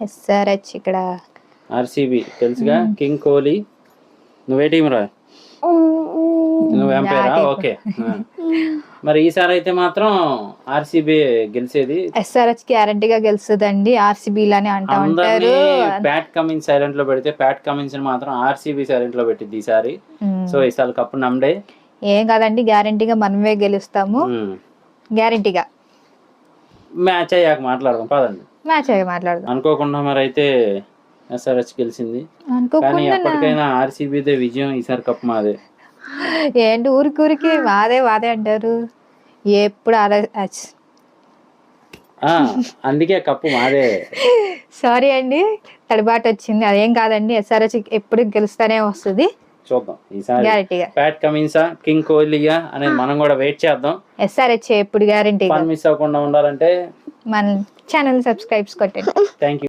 SRH ఇక్కడ RCB తెలుసుగా, king Kohli. నువ్వే టీం రా? నువ్వు ఎంపైరా? ఓకే. మరి ఈసారి అయితే మాత్రం ఆర్సీబీ గెలిచేది. ఎస్ఆర్హెచ్ గ్యారంటీగా గెలుస్తుందండి. ఆర్సీబీ లానే అంటా ఉంటారు. ప్యాట్ కమిన్స్ సైలెంట్ లో పెడితే ప్యాట్ కమిన్స్ మాత్రం ఆర్సీబీ సైలెంట్ లో పెట్టింది ఈసారి. సో ఈసారి కప్పు నమ్డే. ఏం కాదండి, గ్యారంటీగా మనమే గెలుస్తాము. గ్యారంటీగా. మ్యాచ్ అయ్యాక మాట్లాడదాం పదండి. మ్యాచ్ అయ్యాక మాట్లాడదాం. అనుకోకుండా మరి అయితే ఎస్ఆర్హెచ్ గెలిచింది. కానీ ఎప్పటికైనా ఆర్సీబీదే విజయం. ఈసారి కప్పు మాదే. ఏంటి ఊరికి వాదే అంటారు ఎప్పుడు. అందుకే కప్పు మాదే. సారీ అండి, తడిబాటు వచ్చింది. అదేం కాదండి, ఎస్ఆర్హెచ్ ఎప్పుడు గెలుస్తానే వస్తుంది. చూద్దాం ఈసారి ప్యాట్ కమిన్సా కింగ్ కోహ్లీయా అనేది మనం కూడా వెయిట్ చేద్దాం. ఎస్ఆర్హెచ్ ఎప్పుడు గ్యారంటీ. మిస్ అవ్వకుండా ఉండాలంటే మన ఛానల్ సబ్స్క్రైబ్స్ కొట్టండి. Thank you.